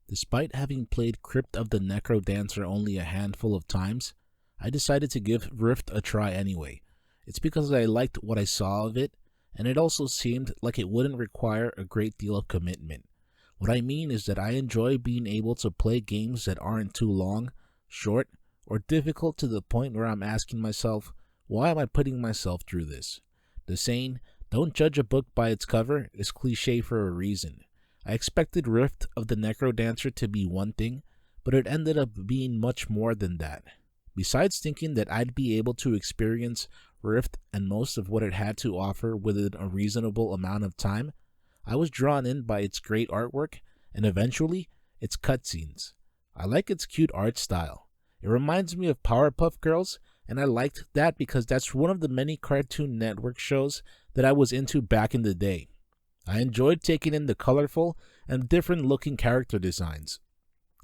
Despite having played Crypt of the Necrodancer only a handful of times, I decided to give Rift a try anyway. It's because I liked what I saw of it, and it also seemed like it wouldn't require a great deal of commitment. What I mean is that I enjoy being able to play games that aren't too long, short, or difficult to the point where I'm asking myself, why am I putting myself through this? The saying, don't judge a book by its cover, is cliche for a reason. I expected Rift of the Necrodancer to be one thing, but it ended up being much more than that. Besides thinking that I'd be able to experience Rift and most of what it had to offer within a reasonable amount of time, I was drawn in by its great artwork and eventually its cutscenes. I like its cute art style. It reminds me of Powerpuff Girls, and I liked that because that's one of the many Cartoon Network shows that I was into back in the day. I enjoyed taking in the colorful and different looking character designs.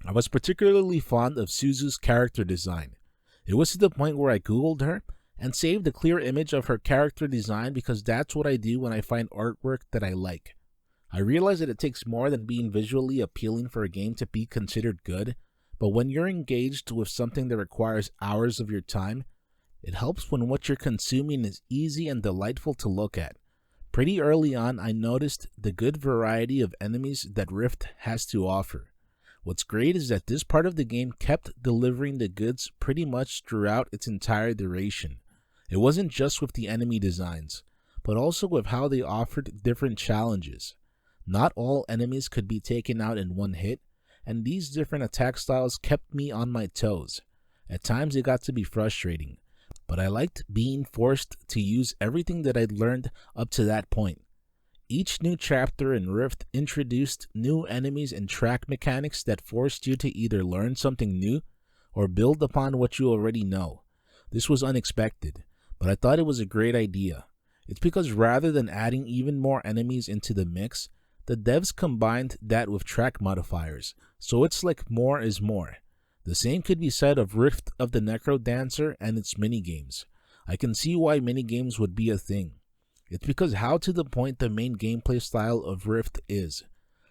I was particularly fond of Suzu's character design. It was to the point where I googled her and saved a clear image of her character design because that's what I do when I find artwork that I like. I realize that it takes more than being visually appealing for a game to be considered good, but when you're engaged with something that requires hours of your time, it helps when what you're consuming is easy and delightful to look at. Pretty early on, I noticed the good variety of enemies that Rift has to offer. What's great is that this part of the game kept delivering the goods pretty much throughout its entire duration. It wasn't just with the enemy designs, but also with how they offered different challenges. Not all enemies could be taken out in one hit, and these different attack styles kept me on my toes. At times it got to be frustrating, but I liked being forced to use everything that I'd learned up to that point. Each new chapter in Rift introduced new enemies and track mechanics that forced you to either learn something new or build upon what you already know. This was unexpected, but I thought it was a great idea. It's because rather than adding even more enemies into the mix, the devs combined that with track modifiers, so it's like more is more. The same could be said of Rift of the Necrodancer and its minigames. I can see why minigames would be a thing. It's because how to the point the main gameplay style of Rift is.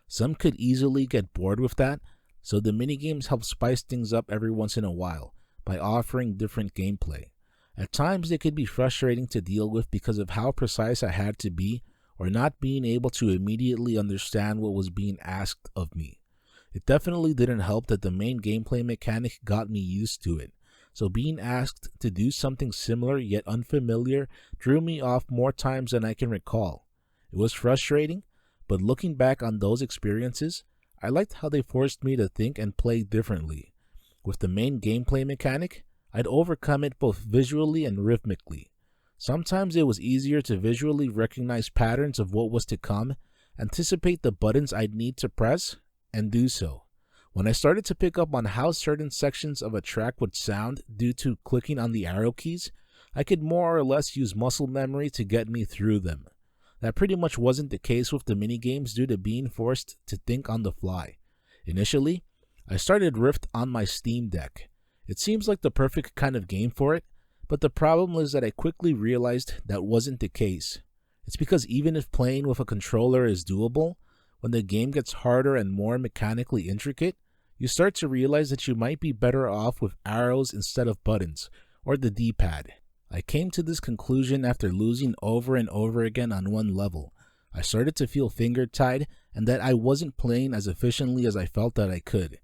Some could easily get bored with that, so the minigames help spice things up every once in a while by offering different gameplay. At times they could be frustrating to deal with because of how precise I had to be or not being able to immediately understand what was being asked of me. It definitely didn't help that the main gameplay mechanic got me used to it, so being asked to do something similar yet unfamiliar drew me off more times than I can recall. It was frustrating, but looking back on those experiences, I liked how they forced me to think and play differently. With the main gameplay mechanic, I'd overcome it both visually and rhythmically. Sometimes it was easier to visually recognize patterns of what was to come, anticipate the buttons I'd need to press, and do so. When I started to pick up on how certain sections of a track would sound due to clicking on the arrow keys, I could more or less use muscle memory to get me through them. That pretty much wasn't the case with the minigames due to being forced to think on the fly. Initially, I started Rift on my Steam Deck. It seems like the perfect kind of game for it, but the problem is that I quickly realized that wasn't the case. It's because even if playing with a controller is doable, when the game gets harder and more mechanically intricate, you start to realize that you might be better off with arrows instead of buttons, or the D-pad. I came to this conclusion after losing over and over again on one level. I started to feel finger-tied and that I wasn't playing as efficiently as I felt that I could.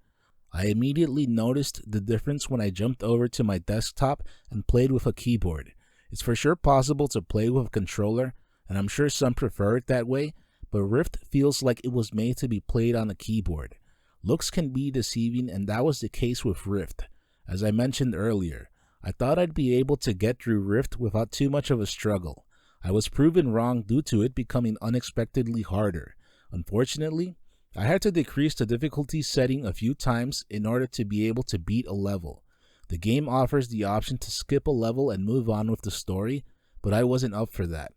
I immediately noticed the difference when I jumped over to my desktop and played with a keyboard. It's for sure possible to play with a controller, and I'm sure some prefer it that way, but Rift feels like it was made to be played on a keyboard. Looks can be deceiving, and that was the case with Rift. As I mentioned earlier, I thought I'd be able to get through Rift without too much of a struggle. I was proven wrong due to it becoming unexpectedly harder. Unfortunately, I had to decrease the difficulty setting a few times in order to be able to beat a level. The game offers the option to skip a level and move on with the story, but I wasn't up for that.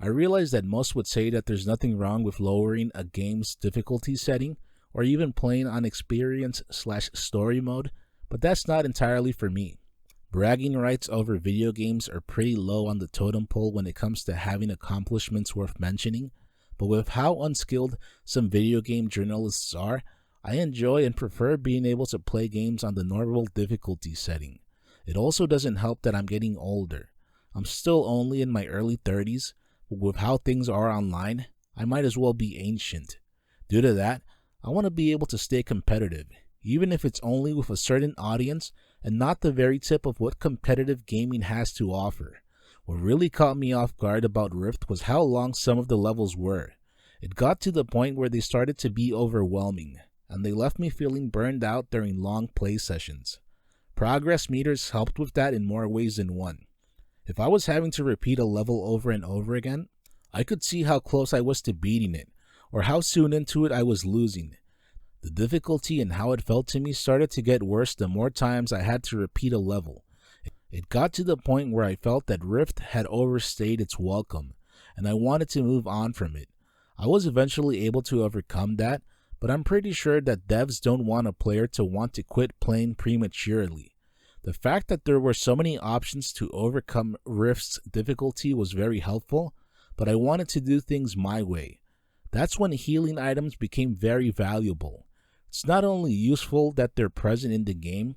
I realize that most would say that there's nothing wrong with lowering a game's difficulty setting, or even playing on experience/story mode, but that's not entirely for me. Bragging rights over video games are pretty low on the totem pole when it comes to having accomplishments worth mentioning, but with how unskilled some video game journalists are, I enjoy and prefer being able to play games on the normal difficulty setting. It also doesn't help that I'm getting older. I'm still only in my early 30s, but with how things are online, I might as well be ancient. Due to that, I want to be able to stay competitive, even if it's only with a certain audience and not the very tip of what competitive gaming has to offer. What really caught me off guard about Rift was how long some of the levels were. It got to the point where they started to be overwhelming, and they left me feeling burned out during long play sessions. Progress meters helped with that in more ways than one. If I was having to repeat a level over and over again, I could see how close I was to beating it, or how soon into it I was losing. The difficulty and how it felt to me started to get worse the more times I had to repeat a level. It got to the point where I felt that Rift had overstayed its welcome, and I wanted to move on from it. I was eventually able to overcome that, but I'm pretty sure that devs don't want a player to want to quit playing prematurely. The fact that there were so many options to overcome Rift's difficulty was very helpful, but I wanted to do things my way. That's when healing items became very valuable. It's not only useful that they're present in the game,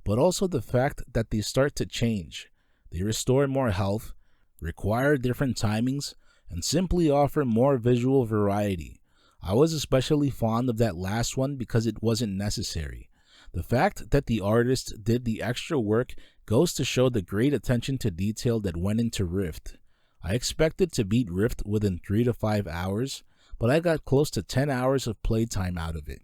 but also the fact that they start to change. They restore more health, require different timings, and simply offer more visual variety. I was especially fond of that last one because it wasn't necessary. The fact that the artist did the extra work goes to show the great attention to detail that went into Rift. I expected to beat Rift within 3 to 5 hours, but I got close to 10 hours of playtime out of it.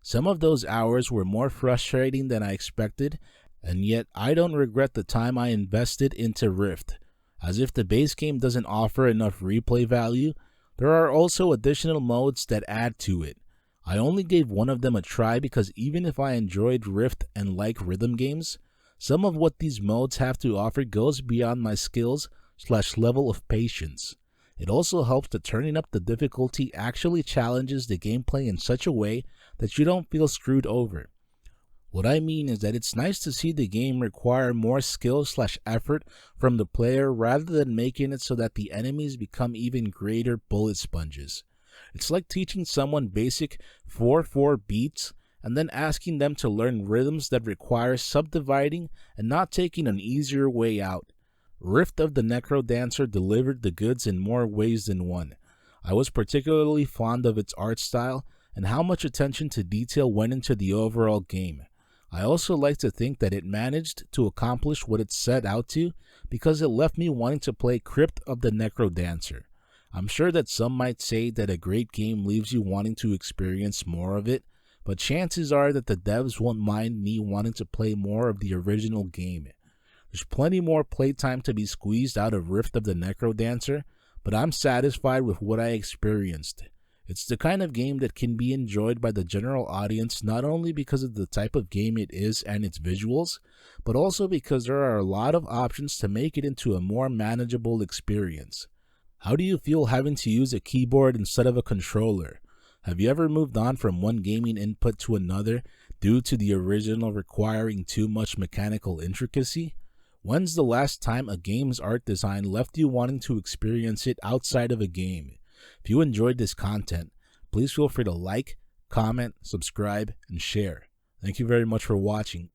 Some of those hours were more frustrating than I expected, and yet I don't regret the time I invested into Rift. As if the base game doesn't offer enough replay value, there are also additional modes that add to it. I only gave one of them a try because even if I enjoyed Rift and like rhythm games, some of what these modes have to offer goes beyond my skills/level of patience. It also helps that turning up the difficulty actually challenges the gameplay in such a way that you don't feel screwed over. What I mean is that it's nice to see the game require more skill/effort from the player rather than making it so that the enemies become even greater bullet sponges. It's like teaching someone basic 4/4 beats and then asking them to learn rhythms that require subdividing and not taking an easier way out. Rift of the Necrodancer delivered the goods in more ways than one. I was particularly fond of its art style and how much attention to detail went into the overall game. I also like to think that it managed to accomplish what it set out to because it left me wanting to play Crypt of the Necrodancer. I'm sure that some might say that a great game leaves you wanting to experience more of it, but chances are that the devs won't mind me wanting to play more of the original game. There's plenty more playtime to be squeezed out of Rift of the Necrodancer, but I'm satisfied with what I experienced. It's the kind of game that can be enjoyed by the general audience not only because of the type of game it is and its visuals, but also because there are a lot of options to make it into a more manageable experience. How do you feel having to use a keyboard instead of a controller? Have you ever moved on from one gaming input to another due to the original requiring too much mechanical intricacy? When's the last time a game's art design left you wanting to experience it outside of a game? If you enjoyed this content, please feel free to like, comment, subscribe, and share. Thank you very much for watching.